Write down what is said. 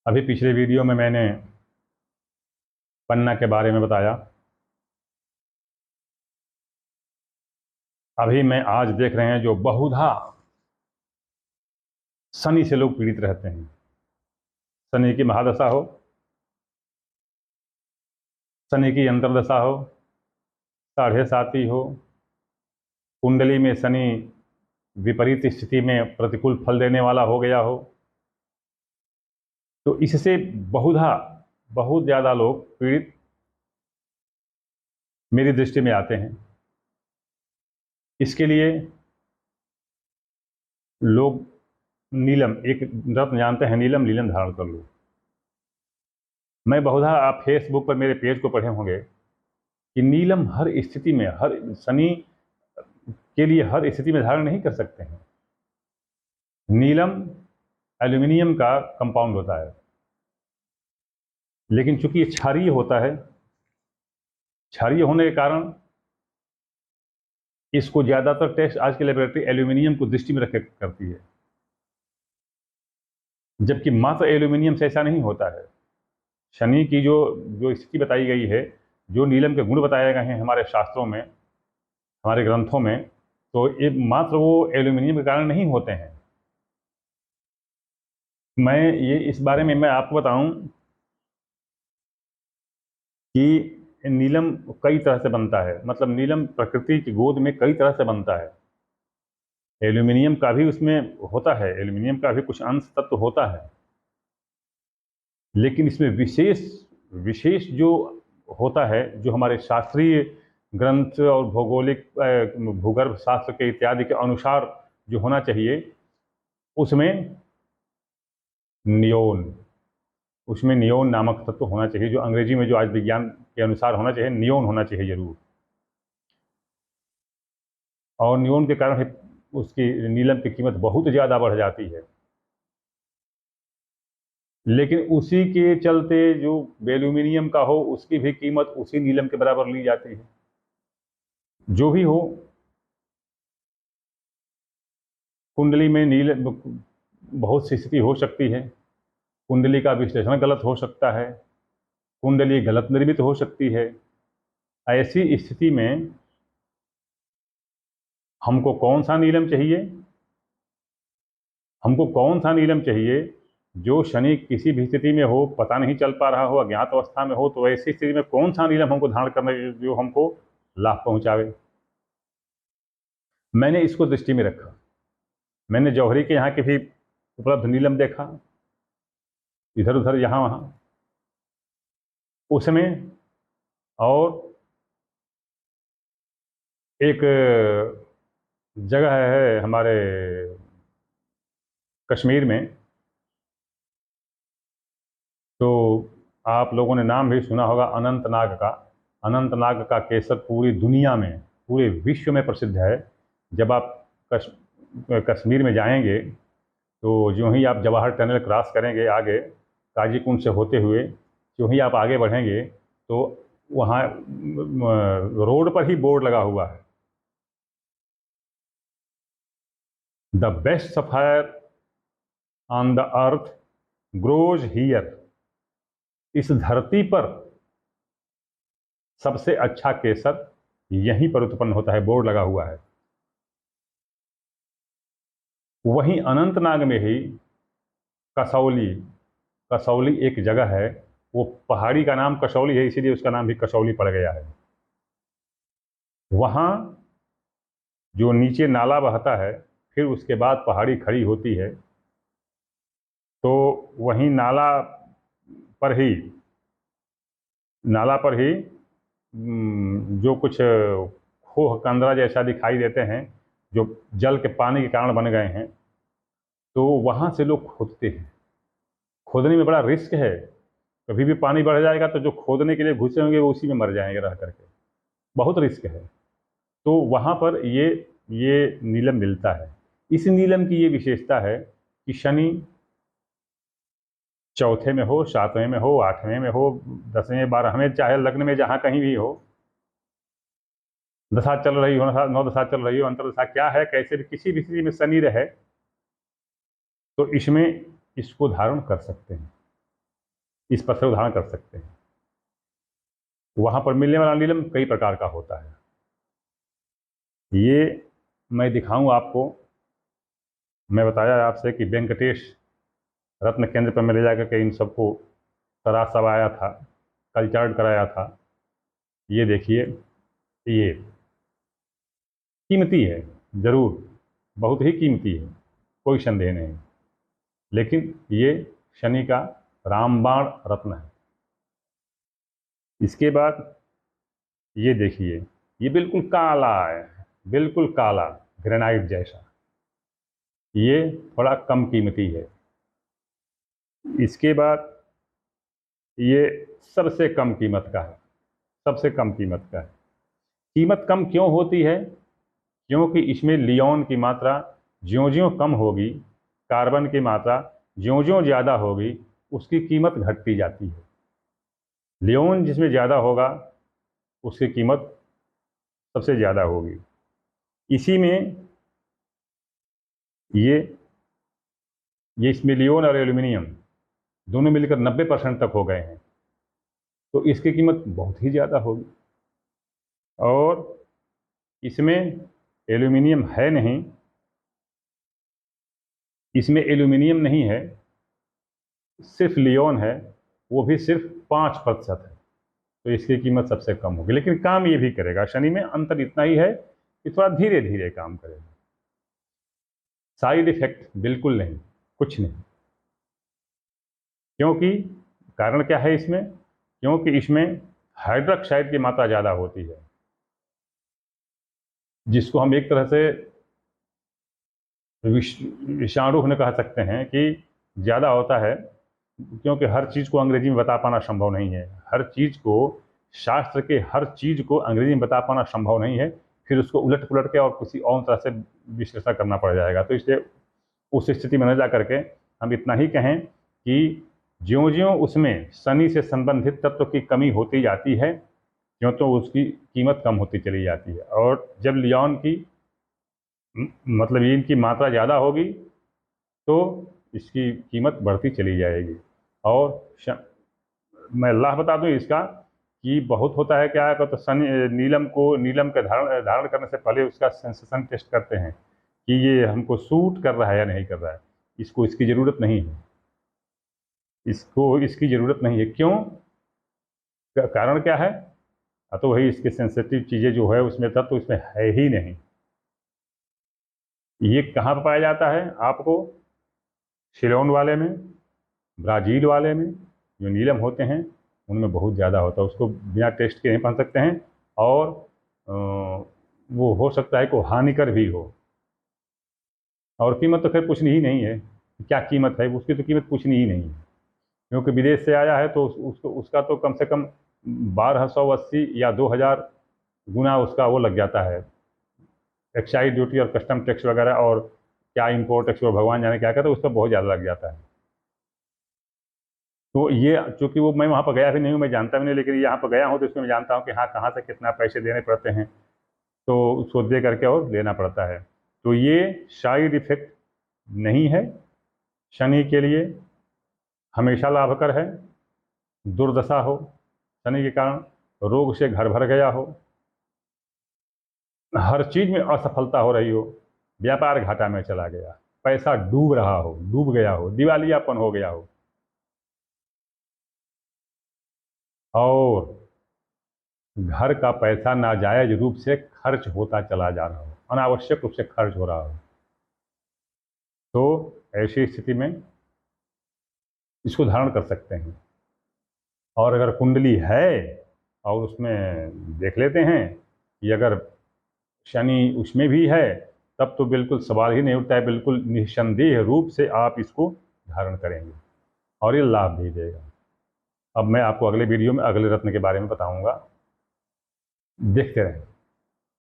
अभी पिछले वीडियो में मैंने पन्ना के बारे में बताया। अभी मैं आज देख रहे हैं जो बहुधा शनि से लोग पीड़ित रहते हैं। शनि की महादशा हो, शनि की अंतर्दशा हो, साढ़े साती हो, कुंडली में शनि विपरीत स्थिति में प्रतिकूल फल देने वाला हो गया हो, तो इससे बहुधा बहुत ज़्यादा लोग पीड़ित मेरी दृष्टि में आते हैं। इसके लिए लोग नीलम, एक रत्न जानते हैं, नीलम, नीलम धारण कर लो। मैं बहुधा, आप फेसबुक पर मेरे पेज को पढ़े होंगे कि नीलम हर स्थिति में, हर शनि के लिए हर स्थिति में धारण नहीं कर सकते हैं। नीलम एल्यूमिनियम का कंपाउंड होता है, लेकिन चूंकि ये क्षारीय होता है, क्षारीय होने के कारण इसको ज़्यादातर टेस्ट आज की लेबोरेटरी एल्यूमिनियम को दृष्टि में रख करती है, जबकि मात्र एल्यूमिनियम से ऐसा नहीं होता है। शनि की जो जो स्थिति बताई गई है, जो नीलम के गुण बताए गए हैं हमारे शास्त्रों में, हमारे ग्रंथों में, तो ये मात्र वो एल्यूमिनियम के कारण नहीं होते हैं। इस बारे में मैं आपको बताऊं कि नीलम कई तरह से बनता है। मतलब नीलम प्रकृति की गोद में कई तरह से बनता है। एल्यूमिनियम का भी उसमें होता है, एल्यूमिनियम का भी कुछ अंश तत्व होता है, लेकिन इसमें विशेष विशेष जो होता है, जो हमारे शास्त्रीय ग्रंथ और भौगोलिक भूगर्भ शास्त्र के इत्यादि के अनुसार जो होना चाहिए, उसमें नियोन उसमें नियोन नामक तत्व होना चाहिए, जो अंग्रेजी में जो आज विज्ञान के अनुसार होना चाहिए, नियोन होना चाहिए जरूर। और नियोन के कारण उसकी नीलम की कीमत बहुत ज़्यादा बढ़ जाती है। लेकिन उसी के चलते जो एल्यूमिनियम का हो, उसकी भी कीमत उसी नीलम के बराबर ली जाती है। जो भी हो, कुंडली में नील बहुत सी स्थिति हो सकती है। कुंडली का विश्लेषण गलत हो सकता है, कुंडली गलत निर्मित हो सकती है। ऐसी स्थिति में हमको कौन सा नीलम चाहिए? हमको कौन सा नीलम चाहिए जो शनि किसी भी स्थिति में हो, पता नहीं चल पा रहा हो, अज्ञात अवस्था में हो, तो ऐसी स्थिति में कौन सा नीलम हमको धारण करना चाहिए जो हमको लाभ पहुंचावे? मैंने इसको दृष्टि में रखा। मैंने जौहरी के यहाँ के भी उपलब्ध नीलम देखा, इधर उधर यहाँ वहाँ, उसमें। और एक जगह है हमारे कश्मीर में, तो आप लोगों ने नाम भी सुना होगा अनंतनाग का। अनंतनाग का केसर पूरी दुनिया में, पूरे विश्व में प्रसिद्ध है। जब आप कश्मीर में जाएंगे, तो जो ही आप जवाहर टनल क्रॉस करेंगे आगे, काजीकुंड से होते हुए जो ही आप आगे बढ़ेंगे, तो वहाँ रोड पर ही बोर्ड लगा हुआ है, the best sapphire on the earth grows here. इस धरती पर सबसे अच्छा केसर यहीं पर उत्पन्न होता है, बोर्ड लगा हुआ है। वहीं अनंतनाग में ही कसौली, कसौली एक जगह है, वो पहाड़ी का नाम कसौली है, इसीलिए उसका नाम भी कसौली पड़ गया है। वहाँ जो नीचे नाला बहता है, फिर उसके बाद पहाड़ी खड़ी होती है, तो वहीं पर ही नाला पर ही जो कुछ खोह कंदरा जैसा दिखाई देते हैं, जो जल के पानी के कारण बन गए हैं, तो वहाँ से लोग खोदते हैं। खोदने में बड़ा रिस्क है, कभी भी पानी बढ़ जाएगा तो जो खोदने के लिए घुसे होंगे वो उसी में मर जाएंगे रह करके, बहुत रिस्क है। तो वहाँ पर ये नीलम मिलता है। इस नीलम की ये विशेषता है कि शनि चौथे में हो, सातवें में हो, आठवें में हो, 10वें 12वें, चाहे लग्न में जहाँ कहीं भी हो, दशा चल रही हो, नौ दशा चल रही हो, अंतर्दशा क्या है, कैसे भी किसी भी स्थिति में शनि रहे, तो इसमें इसको धारण कर सकते हैं। इस पत्थर को धारण कर सकते हैं। वहाँ पर मिलने वाला नीलम कई प्रकार का होता है। ये मैं दिखाऊं आपको। मैं बताया आपसे कि वेंकटेश रत्न केंद्र पर मैं ले जाकर के इन सबको तराश करवाया था, कल्चर्ड कराया था। ये देखिए, ये कीमती है, ज़रूर बहुत ही कीमती है, कोई संदेह नहीं। लेकिन ये शनि का रामबाण रत्न है। इसके बाद ये देखिए, ये बिल्कुल काला है, बिल्कुल काला, ग्रेनाइट जैसा। ये थोड़ा कम कीमती है। इसके बाद ये सबसे कम कीमत का है, सबसे कम कीमत का है। कीमत कम क्यों होती है? क्योंकि इसमें लियोन की मात्रा ज्यों-ज्यों कम होगी, कार्बन की मात्रा ज्यों-ज्यों ज़्यादा होगी, उसकी कीमत घटती जाती है। लियोन जिसमें ज़्यादा होगा उसकी कीमत सबसे ज़्यादा होगी। इसी में ये इसमें लियोन और एल्यूमिनियम दोनों मिलकर 90% तक हो गए हैं, तो इसकी कीमत बहुत ही ज़्यादा होगी। और इसमें एल्यूमिनियम है नहीं, इसमें एल्यूमिनियम नहीं है, सिर्फ लियोन है, वो भी सिर्फ 5% है, तो इसकी कीमत सबसे कम होगी। लेकिन काम ये भी करेगा। शनि में अंतर इतना ही है कि थोड़ा धीरे धीरे काम करेगा। साइड इफेक्ट बिल्कुल नहीं, कुछ नहीं। क्योंकि कारण क्या है इसमें? क्योंकि इसमें हाइड्रोक्साइड की मात्रा ज़्यादा होती है, जिसको हम एक तरह से विषाणु कह सकते हैं कि ज़्यादा होता है। क्योंकि हर चीज़ को अंग्रेजी में बता पाना संभव नहीं है। हर चीज़ को, शास्त्र के हर चीज़ को अंग्रेजी में बता पाना संभव नहीं है। फिर उसको उलट पुलट के और किसी और तरह से विश्लेषण करना पड़ जाएगा। तो इसलिए उस स्थिति में न जा करके हम इतना ही कहें कि ज्यों-ज्यों उसमें शनि से संबंधित तत्व की कमी होती जाती है, त्यों तो उसकी कीमत कम होती चली जाती है। और जब लियोन की मतलब इनकी मात्रा ज़्यादा होगी तो इसकी कीमत बढ़ती चली जाएगी। और मैं लाभ बता दूं इसका कि बहुत होता है क्या है, तो शनि नीलम के धारण करने से पहले उसका सेंसेशन टेस्ट करते हैं कि ये हमको सूट कर रहा है या नहीं कर रहा है। इसको इसकी ज़रूरत नहीं है, इसको इसकी ज़रूरत नहीं है। क्यों? कारण क्या है? तो वही इसके सेंसिटिव चीज़ें जो है उसमें तब तो इसमें है ही नहीं। ये कहाँ पर पाया जाता है? आपको सिलोन वाले में, ब्राज़ील वाले में जो नीलम होते हैं उनमें बहुत ज़्यादा होता है। उसको बिना टेस्ट के नहीं पहन सकते हैं। और वो हो सकता है कि हानिकर भी हो। और कीमत तो खैर पूछनी ही नहीं है, क्या कीमत है उसकी, तो कीमत पूछनी ही नहीं है। क्योंकि विदेश से आया है तो उसका तो कम से कम 1280 या 2000 गुना उसका वो लग जाता है, एक्साइज ड्यूटी और कस्टम टैक्स वगैरह, और क्या इम्पोर्ट टैक्स और भगवान जाने क्या कहते हैं, उसका बहुत ज़्यादा लग जाता है। तो ये चूँकि वो मैं वहाँ पर गया भी नहीं हूँ, मैं जानता भी नहीं, लेकिन यहाँ पर गया हूँ तो इसमें मैं जानता हूँ कि हाँ, कहाँ से कितना पैसे देने पड़ते हैं, तो उसको दे करके और लेना पड़ता है। तो ये साइड इफ़ेक्ट नहीं है। शनि के लिए हमेशा लाभकर है। दुर्दशा हो, शनि के कारण रोग से घर भर गया हो, हर चीज़ में असफलता हो रही हो, व्यापार घाटा में चला गया, पैसा डूब रहा हो, डूब गया हो, दिवालियापन हो गया हो, और घर का पैसा नाजायज रूप से खर्च होता चला जा रहा हो, अनावश्यक रूप से खर्च हो रहा हो, तो ऐसी स्थिति में इसको धारण कर सकते हैं। और अगर कुंडली है और उसमें देख लेते हैं कि अगर शनि उसमें भी है, तब तो बिल्कुल सवाल ही नहीं उठता है, बिल्कुल निस्संदेह रूप से आप इसको धारण करेंगे और ये लाभ भी देगा। अब मैं आपको अगले वीडियो में अगले रत्न के बारे में बताऊंगा, देखते रहें।